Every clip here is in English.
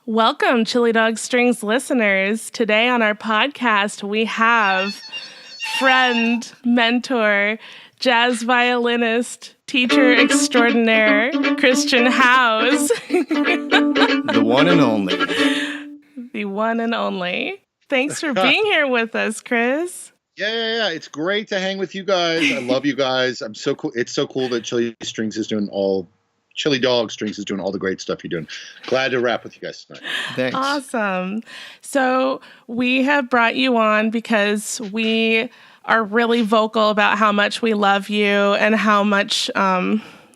Welcome, Chili Dog Strings listeners. Today on our podcast, we have friend, mentor, jazz violinist, teacher extraordinaire, Christian Howes. The one and only. The one and only. Thanks for being here with us, Chris. Yeah. It's great to hang with you guys. I love you guys. I'm so cool. It's so cool that Chili Dog Strings is doing all the great stuff you're doing. Glad to rap with you guys tonight. Thanks. Awesome. So we have brought you on because we are really vocal about how much we love you and how much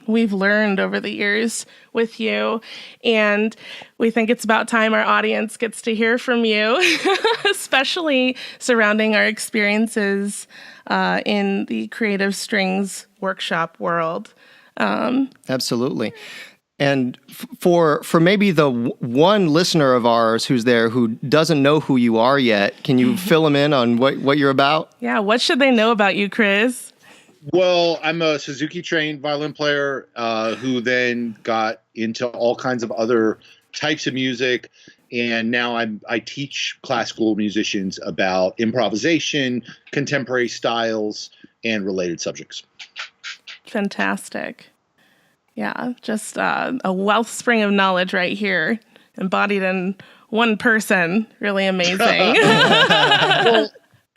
we've learned over the years with you. And we think it's about time our audience gets to hear from you, especially surrounding our experiences in the Creative Strings workshop world. Absolutely. And for maybe the one listener of ours who's there who doesn't know who you are yet, can you fill them in on what you're about? Yeah, what should they know about you, Chris? Well, I'm a Suzuki-trained violin player who then got into all kinds of other types of music. And now I teach classical musicians about improvisation, contemporary styles, and related subjects. Fantastic. Yeah, just a wellspring of knowledge right here, embodied in one person. Really amazing.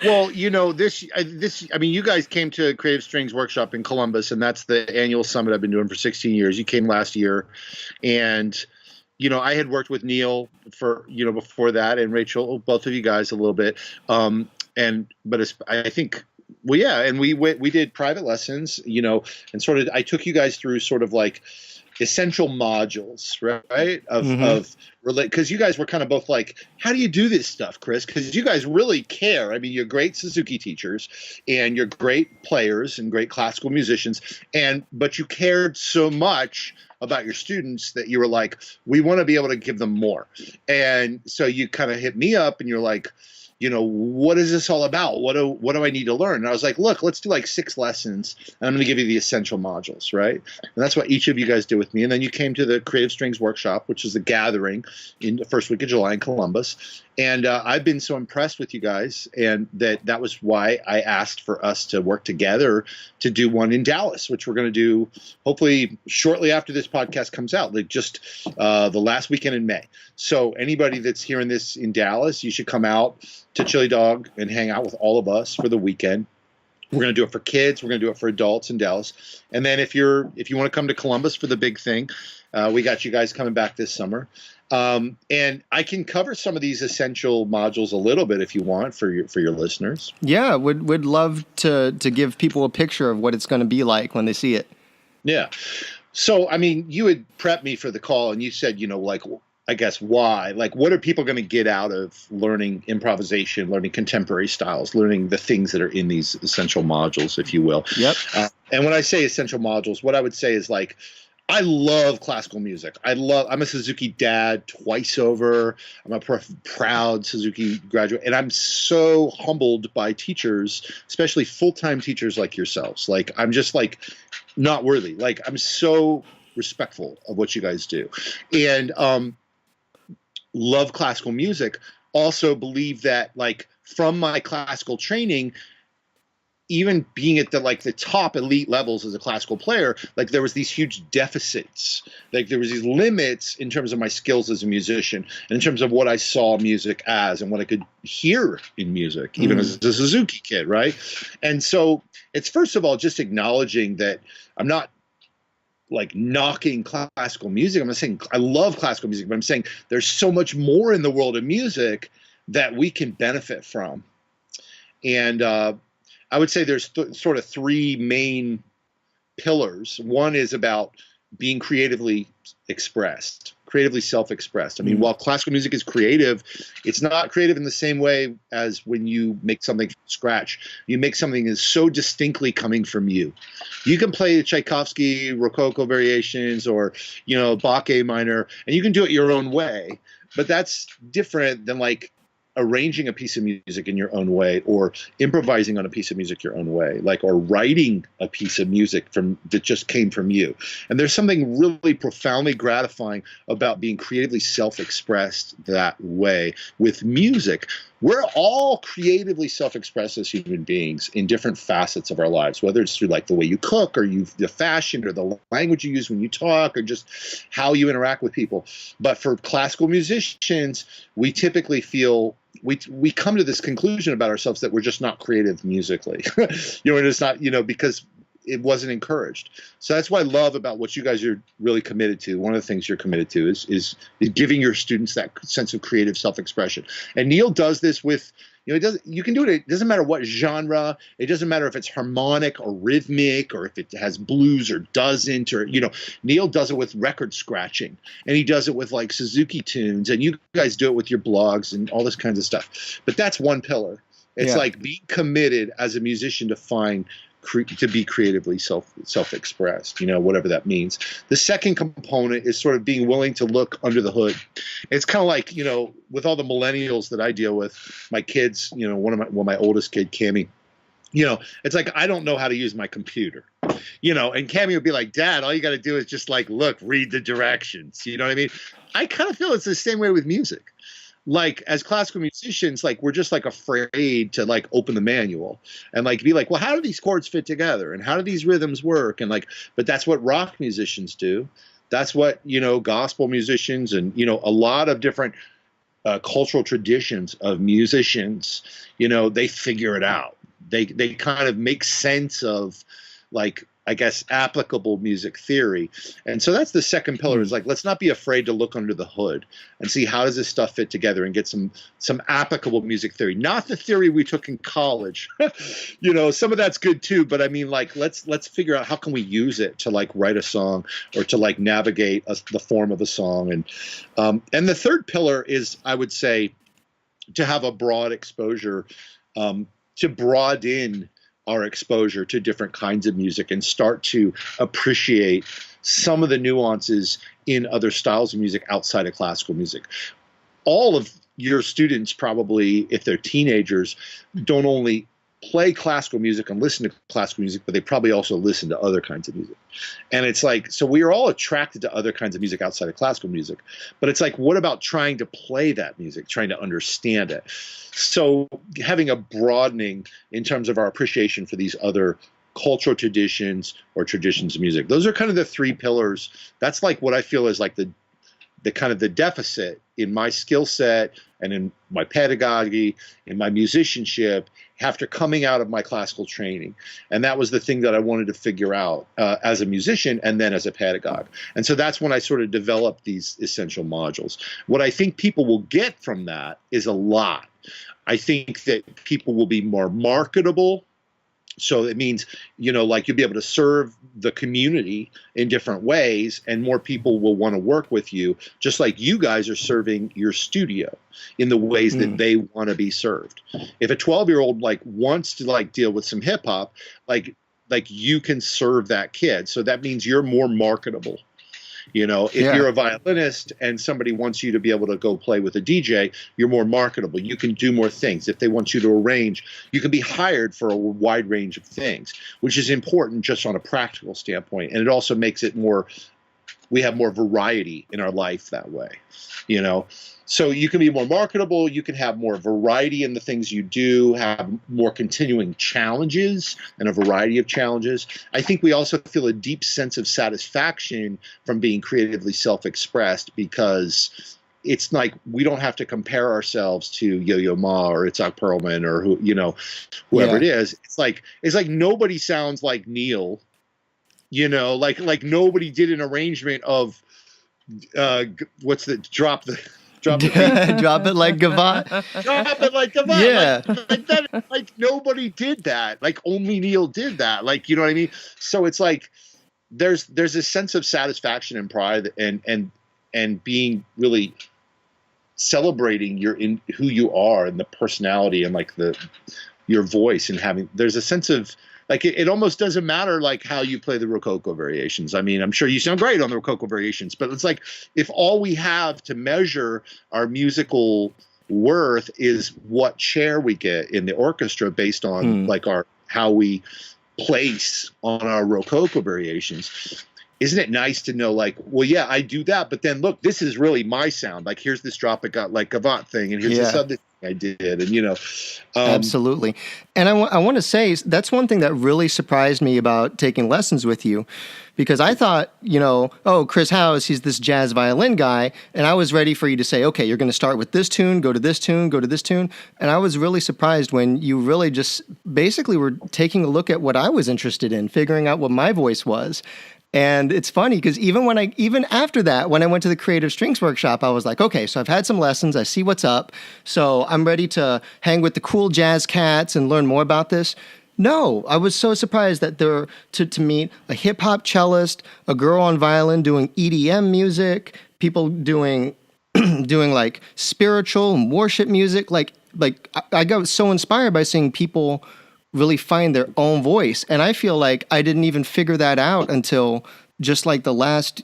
Well, you know, I mean, you guys came to Creative Strings Workshop in Columbus, and that's the annual summit I've been doing for 16 years. You came last year, and, you know, I had worked with Neil before that, and Rachel, both of you guys a little bit. I think, well, yeah, and we did private lessons, you know, and sort of I took you guys through sort of like essential modules, right? Because you guys were kind of both like, how do you do this stuff, Chris? Because you guys really care. I mean, you're great Suzuki teachers and you're great players and great classical musicians, but you cared so much about your students that you were like, we want to be able to give them more. And so you kind of hit me up and you're like, you know, what is this all about? What do I need to learn? And I was like, look, let's do like 6 lessons, and I'm going to give you the essential modules, right? And that's what each of you guys did with me. And then you came to the Creative Strings Workshop, which is the gathering in the first week of July in Columbus. And I've been so impressed with you guys, and that was why I asked for us to work together to do one in Dallas, which we're going to do hopefully shortly after this podcast comes out, like just the last weekend in May. So anybody that's hearing this in Dallas, you should come out to Chili Dog and hang out with all of us for the weekend. We're going to do it for kids. We're going to do it for adults in Dallas. And then if you want to come to Columbus for the big thing, we got you guys coming back this summer. And I can cover some of these essential modules a little bit if you want for your listeners. Yeah, would love to give people a picture of what it's going to be like when they see it. Yeah. So, I mean, you had prepped me for the call and you said, you know, like, I guess why? Like, what are people going to get out of learning improvisation, learning contemporary styles, learning the things that are in these essential modules, if you will? Yep. And when I say essential modules, what I would say is like, I love classical music. I'm a Suzuki dad twice over. I'm a proud Suzuki graduate. And I'm so humbled by teachers, especially full-time teachers like yourselves. Like, I'm just like not worthy. Like, I'm so respectful of what you guys do. And love classical music. Also believe that, like, from my classical training, even being at the top elite levels as a classical player, like, there was these huge deficits. Like, there was these limits in terms of my skills as a musician, and in terms of what I saw music as and what I could hear in music, even as a Suzuki kid, right? And so it's, first of all, just acknowledging that I'm not like knocking classical music. I'm not saying I love classical music, but I'm saying there's so much more in the world of music that we can benefit from. And I would say there's sort of 3 main pillars. One is about being creatively expressed, creatively self-expressed. I mean, while classical music is creative, it's not creative in the same way as when you make something from scratch. You make something that's so distinctly coming from you. You can play Tchaikovsky Rococo variations or, you know, Bach A minor, and you can do it your own way. But that's different than like arranging a piece of music in your own way, or improvising on a piece of music your own way, like, or writing a piece of music that just came from you. And there's something really profoundly gratifying about being creatively self-expressed that way with music. We're all creatively self-expressed as human beings in different facets of our lives, whether it's through like the way you cook, or the fashion, or the language you use when you talk, or just how you interact with people. But for classical musicians, we typically feel we come to this conclusion about ourselves that we're just not creative musically. We're just not, because it wasn't encouraged. So that's what I love about what you guys are really committed to. One of the things you're committed to is giving your students that sense of creative self-expression. And Neil does this with, you can do it. It doesn't matter what genre. It doesn't matter if it's harmonic or rhythmic, or if it has blues or doesn't, or, Neil does it with record scratching, and he does it with like Suzuki tunes, and you guys do it with your blogs and all this kinds of stuff. But that's one pillar. It's like being committed as a musician to be creatively self-expressed, whatever that means. The second component is sort of being willing to look under the hood. It's kind of like, with all the millennials that I deal with, my kids, my oldest kid, Cammie, it's like, I don't know how to use my computer, and Cammie would be like, Dad, all you got to do is just like, look, read the directions. You know what I mean? I kind of feel it's the same way with music. Like, as classical musicians, like, we're just like afraid to like open the manual and like be like, well, how do these chords fit together, and how do these rhythms work? And like, but that's what rock musicians do. That's what, gospel musicians and, a lot of different cultural traditions of musicians, they figure it out. They kind of make sense of, like, I guess, applicable music theory. And so that's the second pillar, is like, let's not be afraid to look under the hood and see how does this stuff fit together and get some applicable music theory. Not the theory we took in college. Some of that's good too, but I mean, like, let's figure out how can we use it to like write a song, or to like navigate the form of a song. And the third pillar is, I would say, to have a broad exposure, to broaden our exposure to different kinds of music and start to appreciate some of the nuances in other styles of music outside of classical music. All of your students probably, if they're teenagers, don't only play classical music and listen to classical music, but they probably also listen to other kinds of music. And it's like, so we are all attracted to other kinds of music outside of classical music, but it's like, what about trying to play that music, trying to understand it? So having a broadening in terms of our appreciation for these other cultural traditions or traditions of music. Those are kind of the three pillars. That's like what I feel is like the kind of the deficit in my skill set and in my pedagogy, in my musicianship, after coming out of my classical training. And that was the thing that I wanted to figure out as a musician and then as a pedagogue. And so that's when I sort of developed these essential modules. What I think people will get from that is a lot. I think that people will be more marketable. So it means, like, you'll be able to serve the community in different ways, and more people will want to work with you, just like you guys are serving your studio in the ways that they want to be served. If a 12-year-old like wants to like deal with some hip hop, like you can serve that kid. So that means you're more marketable. If you're a violinist and somebody wants you to be able to go play with a DJ, you're more marketable. You can do more things. If they want you to arrange, you can be hired for a wide range of things, which is important just on a practical standpoint. And it also makes it we have more variety in our life that way, So you can be more marketable, you can have more variety in the things you do, have more continuing challenges and a variety of challenges. I think we also feel a deep sense of satisfaction from being creatively self-expressed, because it's like we don't have to compare ourselves to Yo-Yo Ma or Itzhak Perlman or whoever it is. It's like nobody sounds like Neil, like nobody did an arrangement of Drop it like Gavotte. Drop it like Gavotte. Yeah. Like nobody did that. Like only Neil did that. Like, you know what I mean? So it's like there's a sense of satisfaction and pride and being really celebrating who you are and the personality and like your voice, and there's a sense of like it almost doesn't matter like how you play the Rococo variations. I mean, I'm sure you sound great on the Rococo variations, but it's like if all we have to measure our musical worth is what chair we get in the orchestra based on like how we place on our Rococo variations. Isn't it nice to know, like, well, yeah, I do that, but then look, this is really my sound. Like, here's this drop it got like Gavotte thing, and here's this other thing I did, and Absolutely. And I want to say that's one thing that really surprised me about taking lessons with you, because I thought, oh, Chris Howes, he's this jazz violin guy, and I was ready for you to say, okay, you're going to start with this tune, go to this tune, go to this tune, and I was really surprised when you really just basically were taking a look at what I was interested in, figuring out what my voice was. And it's funny because even after that, when I went to the Creative Strings Workshop, I was like, okay, so I've had some lessons. I see what's up. So I'm ready to hang with the cool jazz cats and learn more about this. No, I was so surprised that to meet a hip hop cellist, a girl on violin doing EDM music, people doing like spiritual and worship music. Like I got so inspired by seeing people really find their own voice. And I feel like I didn't even figure that out until just like the last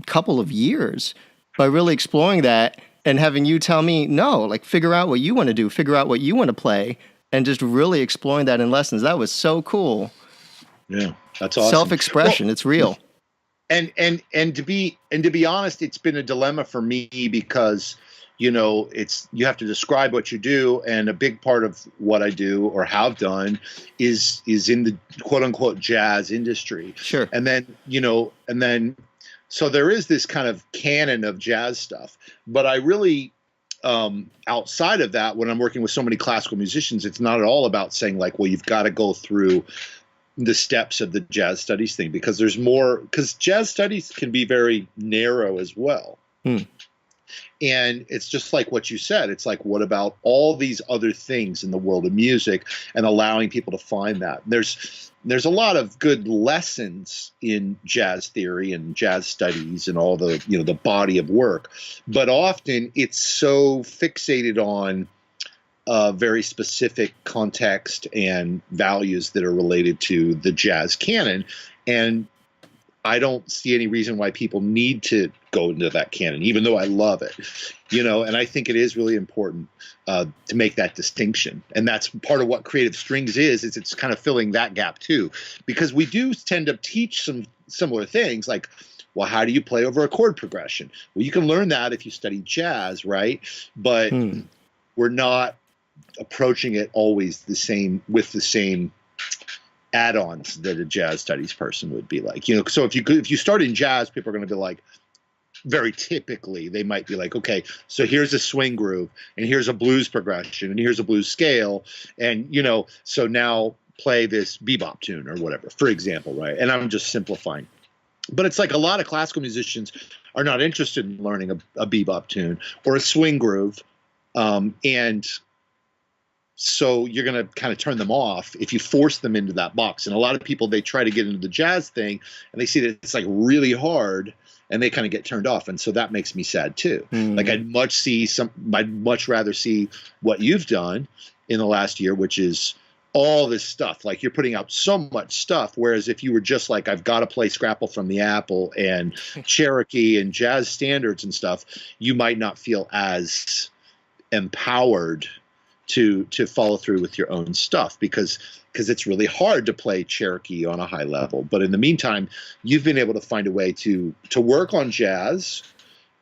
couple of years, by really exploring that and having you tell me, no, like figure out what you want to do, figure out what you want to play, and just really exploring that in lessons. That was so cool. Yeah, that's awesome. Self-expression, it's real. And to be honest, it's been a dilemma for me because you have to describe what you do, and a big part of what I do or have done is in the quote unquote jazz industry. Sure. And then so there is this kind of canon of jazz stuff, but I really outside of that, when I'm working with so many classical musicians, it's not at all about saying like, well, you've got to go through the steps of the jazz studies thing, because there's more, because jazz studies can be very narrow as well. And it's just like what you said. It's like, what about all these other things in the world of music, and allowing people to find that? There's a lot of good lessons in jazz theory and jazz studies and all the, the body of work. But often it's so fixated on very specific context and values that are related to the jazz canon. And I don't see any reason why people need to go into that canon, even though I love it, and I think it is really important to make that distinction. And that's part of what Creative Strings is it's kind of filling that gap too, because we do tend to teach some similar things like, well, how do you play over a chord progression? Well, you can learn that if you study jazz, right? But we're not approaching it always with the same add-ons that a jazz studies person would be like, so if you start in jazz, people are going to be like, very typically they might be like, okay, so here's a swing groove, and here's a blues progression, and here's a blues scale, and so now play this bebop tune or whatever, for example, right? And I'm just simplifying, but it's like a lot of classical musicians are not interested in learning a bebop tune or a swing groove, and so you're going to kind of turn them off if you force them into that box. And a lot of people, they try to get into the jazz thing and they see that it's like really hard, and they kind of get turned off. And so that makes me sad too. Like I'd much rather see what you've done in the last year, which is all this stuff. Like you're putting out so much stuff. Whereas if you were just like, I've got to play Scrapple from the Apple and Cherokee and jazz standards and stuff, you might not feel as empowered to follow through with your own stuff, because it's really hard to play Cherokee on a high level. But in the meantime, you've been able to find a way to work on jazz,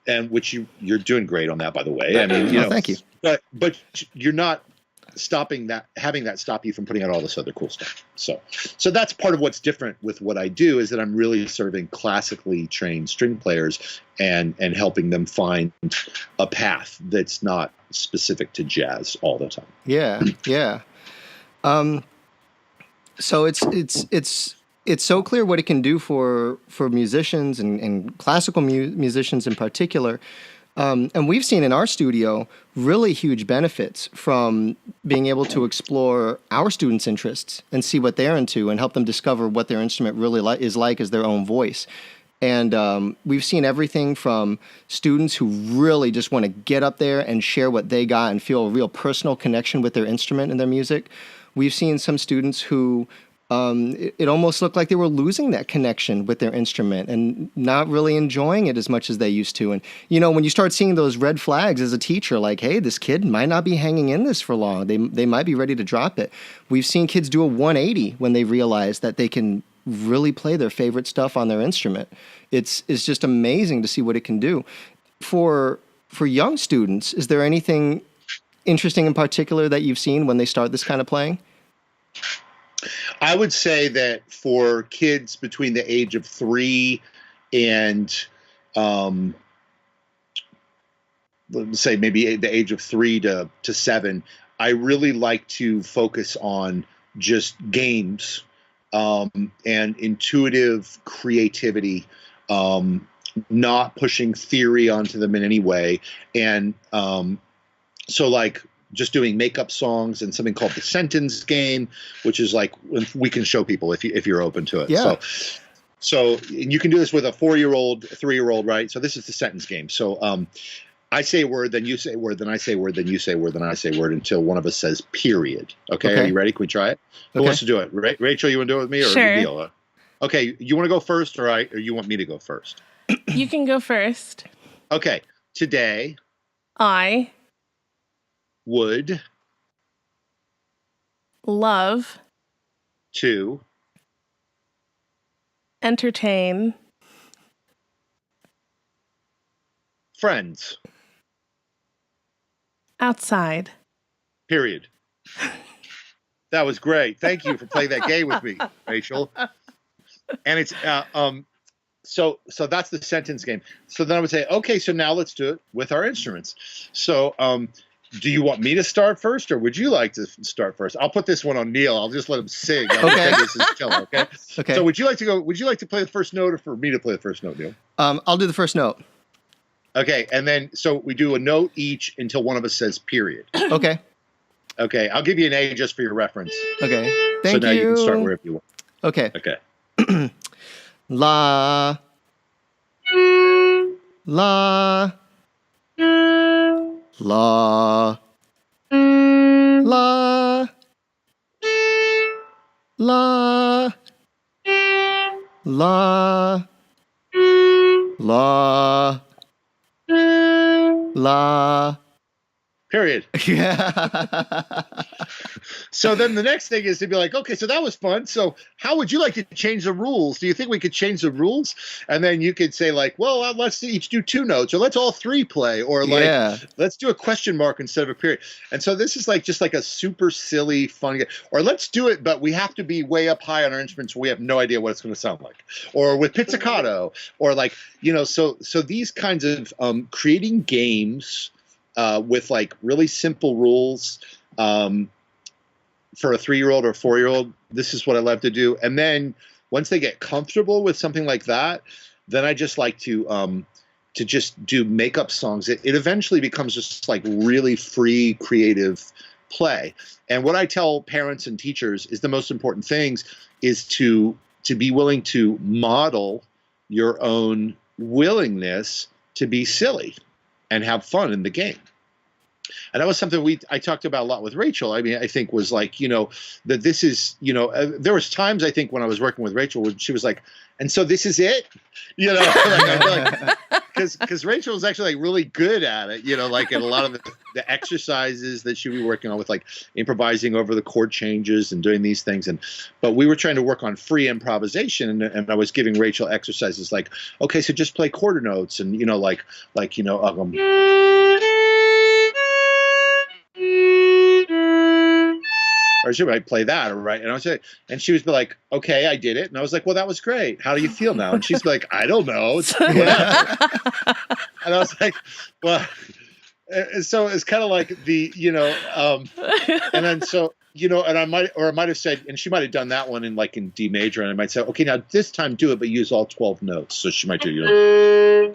and which you're doing great on that, by the way. I mean, thank you. But you're not having that stop you from putting out all this other cool stuff. So that's part of what's different with what I do, is that I'm really serving classically trained string players and helping them find a path that's not specific to jazz all the time. Yeah. So it's so clear what it can do for musicians and classical musicians in particular. And we've seen in our studio really huge benefits from being able to explore our students' interests and see what they're into and help them discover what their instrument really is like as their own voice. And we've seen everything from students who really just want to get up there and share what they got and feel a real personal connection with their instrument and their music. We've seen some students who it almost looked like they were losing that connection with their instrument and not really enjoying it as much as they used to. And, when you start seeing those red flags as a teacher, like, hey, this kid might not be hanging in this for long. They might be ready to drop it. We've seen kids do a 180 when they realize that they can really play their favorite stuff on their instrument. It's just amazing to see what it can do. For young students, is there anything interesting in particular that you've seen when they start this kind of playing? I would say that for kids between the age of 3 and, let's say maybe the age of 3 to 7, I really like to focus on just games and intuitive creativity, not pushing theory onto them in any way. And so like just doing makeup songs and something called the sentence game, which is like we can show people if you're open to it. Yeah. So and you can do this with a 4-year-old, 3-year-old, right? So this is the sentence game. So I say a word, then you say a word, then I say a word, then you say a word, then I say a word until one of us says period. Okay. Are you ready? Can we try it? Who wants to do it? Rachel, you want to do it with me or Sure. Neil? Okay. You want to go first or you want me to go first? You can go first. Okay. Today I would love to entertain friends. outside. Period. That was great. Thank you for playing that game with me, Rachel. And it's so that's the sentence game. So then I would say, okay, so now let's do it with our instruments. So do you want me to start first, or would you like to start first? I'll put this one on Neil. I'll just let him sing. Okay. This is killer, okay. Okay. So would you like to play the first note, or for me to play the first note, Neil? I'll do the first note. Okay, and then so we do a note each until one of us says period. Okay. Okay, I'll give you an A just for your reference. Okay. Thank so now you can start wherever you want. Okay. Okay. La. La. La. La. La. La. La. La. Period. Yeah. So then the next thing is to be like, okay, so that was fun. So how would you like to change the rules? Do you think we could change the rules? And then you could say like, well, let's each do 2 notes, or let's all 3 play, or like, let's do a question mark instead of a period. And so this is like just like a super silly, fun game. Or let's do it, but we have to be way up high on our instruments. We have no idea what it's going to sound like. Or with pizzicato, or like, so these kinds of creating games with like really simple rules. For a 3-year-old or 4-year-old, this is what I love to do. And then once they get comfortable with something like that, then I just like to just do makeup songs. It eventually becomes just like really free, creative play. And what I tell parents and teachers is the most important things is to be willing to model your own willingness to be silly and have fun in the game. And that was something I talked about a lot with Rachel. I mean, I think was like, that this is, there was times I think when I was working with Rachel when she was like, and so this is it, because Rachel was actually like really good at it, like in a lot of the exercises that she would be working on with like improvising over the chord changes and doing these things. But we were trying to work on free improvisation, and I was giving Rachel exercises like, okay, so just play quarter notes and, or she might play that, right? And I was and she was like, "Okay, I did it." And I was like, "Well, that was great. How do you feel now?" And she's like, "I don't know." It's whatever. And I was like, "Well," and so it's kind of like the, and then so and I might have said, and she might have done that one in D major, and I might say, "Okay, now this time do it, but use all 12 notes." So she might do,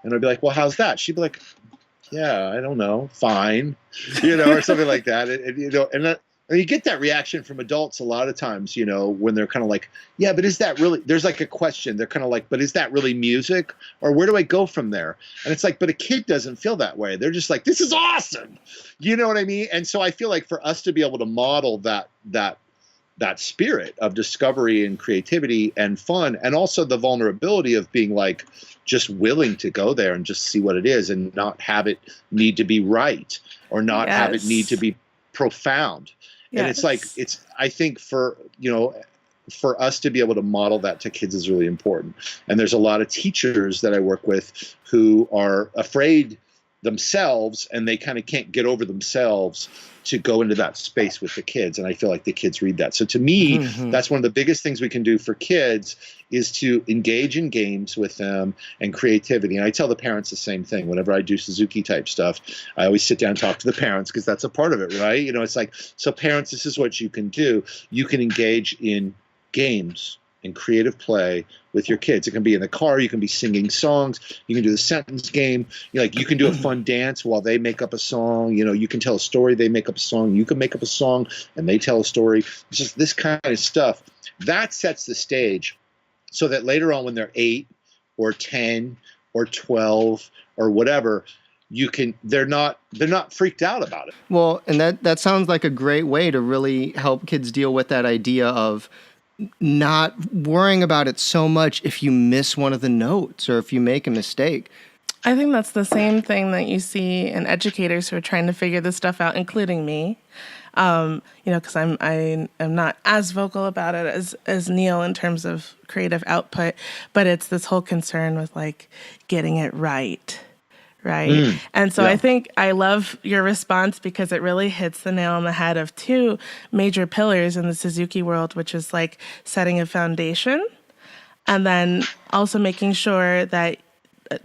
And I'd be like, well, how's that? She'd be like, yeah, I don't know, fine, or something like that. And And you get that reaction from adults a lot of times, you know, when they're kind of like, yeah, but is that really, there's like a question. They're kind of like, but is that really music? Or where do I go from there? And it's like, but a kid doesn't feel that way. They're just like, this is awesome. You know what I mean? And so I feel like for us to be able to model that spirit of discovery and creativity and fun, and also the vulnerability of being like just willing to go there and just see what it is and not have it need to be right or not have it need to be profound. And it's like, I think for us to be able to model that to kids is really important. And there's a lot of teachers that I work with who are afraid themselves, and they kind of can't get over themselves to go into that space with the kids. And I feel like the kids read that. So to me, that's one of the biggest things we can do for kids is to engage in games with them and creativity. And I tell the parents the same thing. Whenever I do Suzuki type stuff, I always sit down and talk to the parents because that's a part of it, right? You know, it's like, so parents, this is what you can do. You can engage in games and creative play with your kids. It can be in the car. You can be singing songs. You can do the sentence game. You can do a fun dance while they make up a song. You know, you can tell a story. They make up a song. You can make up a song and they tell a story. It's just this kind of stuff that sets the stage so that later on when they're 8 or 10 or 12 or whatever, they're not freaked out about it. Well, and that sounds like a great way to really help kids deal with that idea of not worrying about it so much if you miss one of the notes or if you make a mistake. I think that's the same thing that you see in educators who are trying to figure this stuff out, including me. Because I am not as vocal about it as Neil in terms of creative output, but it's this whole concern with like getting it right. Right. And so I think I love your response because it really hits the nail on the head of two major pillars in the Suzuki world, which is like setting a foundation and then also making sure that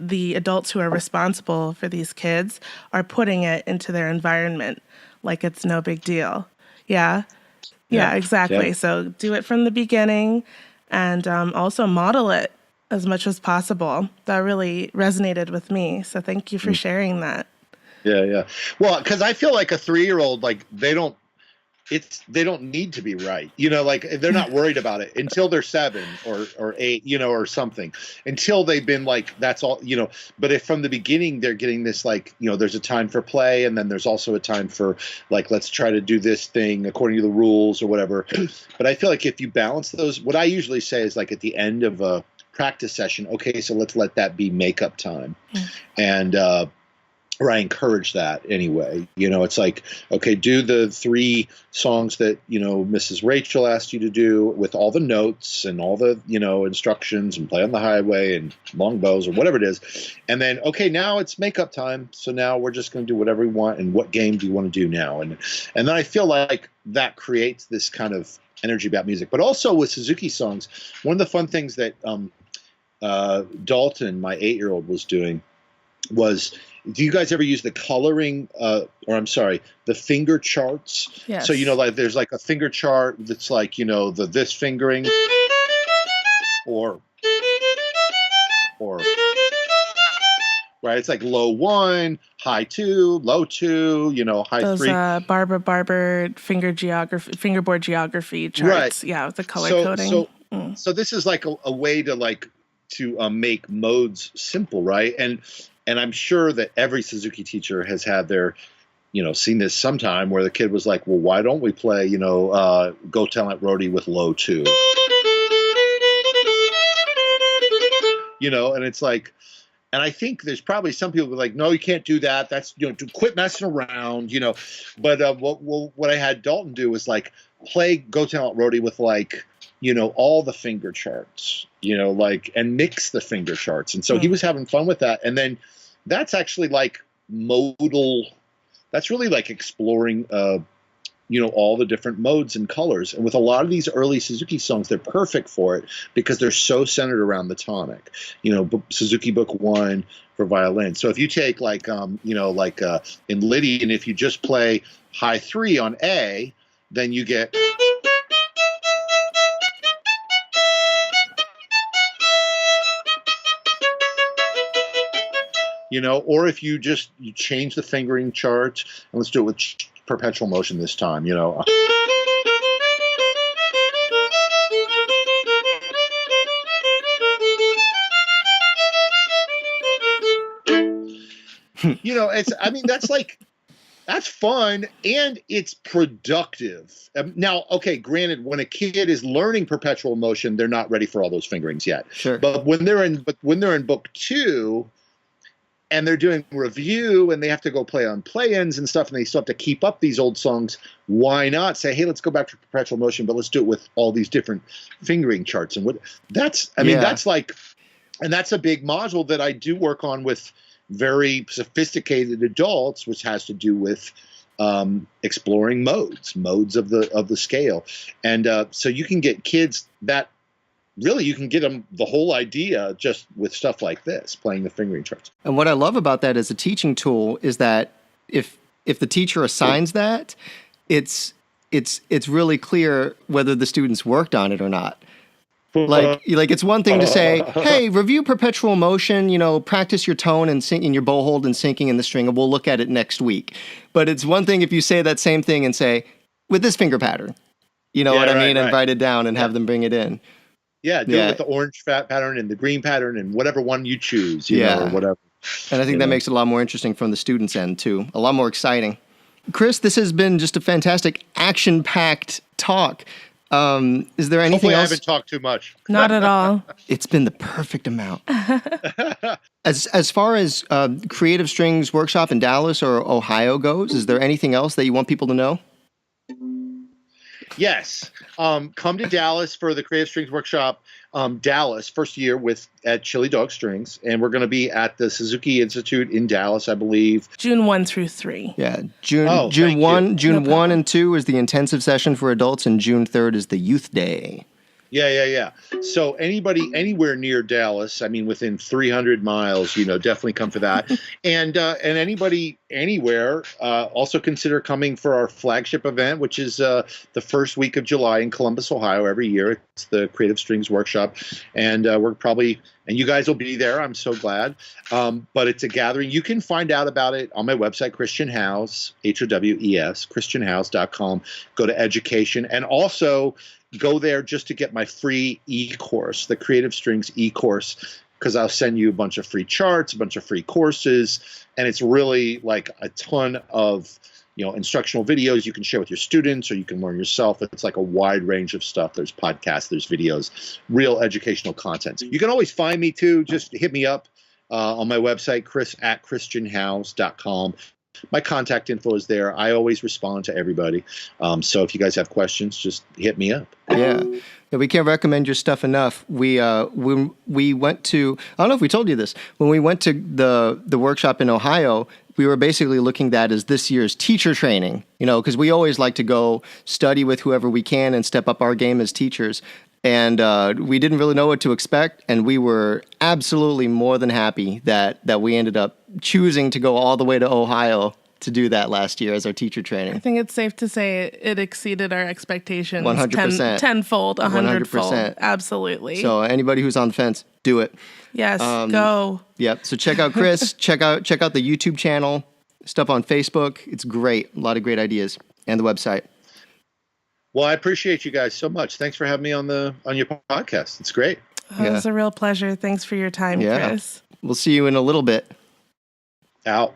the adults who are responsible for these kids are putting it into their environment like it's no big deal. Yeah, exactly. Yeah. So do it from the beginning and also model it as much as possible. That really resonated with me. So thank you for sharing that. Yeah. Well, because I feel like a 3-year-old, like they don't need to be right. You know, like they're not worried about it until they're 7 or 8, you know, or something, until they've been like, that's all, you know. But if from the beginning they're getting this, like, you know, there's a time for play and then there's also a time for like, let's try to do this thing according to the rules or whatever. But I feel like if you balance those, what I usually say is like at the end of a practice session, okay, so let's let that be makeup time. And or I encourage that anyway. You know, it's like, okay, do the 3 songs that, you know, Mrs. Rachel asked you to do with all the notes and all the, you know, instructions and play on the highway and long bows or whatever it is. And then, okay, now it's makeup time. So now we're just going to do whatever we want. And what game do you want to do now? And then I feel like that creates this kind of energy about music. But also with Suzuki songs, one of the fun things that Dalton, my 8-year-old, was doing was, do you guys ever use the coloring, the finger charts? Yes. So, you know, like there's like a finger chart that's like, you know, this fingering or right. It's like low 1, high 2, low 2, you know, high 3. Barbara Barber fingerboard geography charts. Right. Yeah, with the color coding. So this is like a way to make modes simple, right? And I'm sure that every Suzuki teacher has had their, you know, seen this sometime where the kid was like, well, why don't we play, you know, Go Talent Roadie with low 2? You know, and it's like, and I think there's probably some people who are like, no, you can't do that. That's, you know, to quit messing around, you know. But what I had Dalton do was like play Go Talent Roadie with like, you know, all the finger charts, you know, like, and mix the finger charts. And so he was having fun with that. And then that's actually like modal, that's really like exploring, you know, all the different modes and colors. And with a lot of these early Suzuki songs, they're perfect for it because they're so centered around the tonic, you know, Suzuki Book 1 for violin. So if you take like, you know, like in Lydian, if you just play high 3 on A, then you get... You know, or if you change the fingering chart, and let's do it with perpetual motion this time, you know. You know, that's fun and it's productive. Now, okay, granted, when a kid is learning perpetual motion, they're not ready for all those fingerings yet. Sure. But when they're in book 2 and they're doing review and they have to go play on play-ins and stuff and they still have to keep up these old songs, why not say, hey, let's go back to perpetual motion, but let's do it with all these different fingering charts. And that's a big module that I do work on with very sophisticated adults, which has to do with exploring modes of the scale. And so you can get kids that really, you can get them the whole idea just with stuff like this, playing the fingering charts. And what I love about that as a teaching tool is that if the teacher assigns that, it's really clear whether the students worked on it or not. Like it's one thing to say, hey, review perpetual motion, you know, practice your tone and sing in your bow hold and syncing in the string, and we'll look at it next week. But it's one thing if you say that same thing and say, with this finger pattern, you know what I mean, and write it down and have them bring it in. Yeah, do it with the orange fat pattern and the green pattern and whatever one you choose, you know, or whatever. And I think that makes it a lot more interesting from the students' end, too. A lot more exciting. Chris, this has been just a fantastic action-packed talk. Is there anything Hopefully else? I haven't talked too much. Not at all. It's been the perfect amount. As far as Creative Strings Workshop in Dallas or Ohio goes, is there anything else that you want people to know? Yes. Come to Dallas for the Creative Strings Workshop. Dallas, first year at Chili Dog Strings. And we're going to be at the Suzuki Institute in Dallas, I believe. June 1 through 3. Yeah, June 1 and 2 is the intensive session for adults, and June 3rd is the Youth Day. Yeah. So anybody anywhere near Dallas, I mean, within 300 miles, you know, definitely come for that. And anybody anywhere, also consider coming for our flagship event, which is the first week of July in Columbus, Ohio. Every year, it's the Creative Strings Workshop, and and you guys will be there. I'm so glad. But it's a gathering. You can find out about it on my website, Christian Howes, HOWES, ChristianHowes.com. Go to education, and also go there just to get my free e-course, the Creative Strings e-course, because I'll send you a bunch of free charts, a bunch of free courses, and it's really like a ton of, you know, instructional videos you can share with your students or you can learn yourself. It's like a wide range of stuff. There's podcasts, there's videos, real educational content. You can always find me too. Just hit me up on my website, chris@christianhowes.com. My contact info is there. I always respond to everybody. So if you guys have questions, just hit me up. Yeah, we can't recommend your stuff enough. When we went to, I don't know if we told you this, when we went to the workshop in Ohio, we were basically looking at that as this year's teacher training, you know, because we always like to go study with whoever we can and step up our game as teachers. And we didn't really know what to expect, and we were absolutely more than happy that we ended up choosing to go all the way to Ohio to do that last year as our teacher training. I think it's safe to say it exceeded our expectations 100%. Tenfold, 100-fold. 100%. Absolutely. So anybody who's on the fence, do it. Yes, go. Yep. So check out Chris, check out the YouTube channel, stuff on Facebook. It's great. A lot of great ideas, and the website. Well, I appreciate you guys so much. Thanks for having me on your podcast. It's great. It was a real pleasure. Thanks for your time, Chris. We'll see you in a little bit. Out.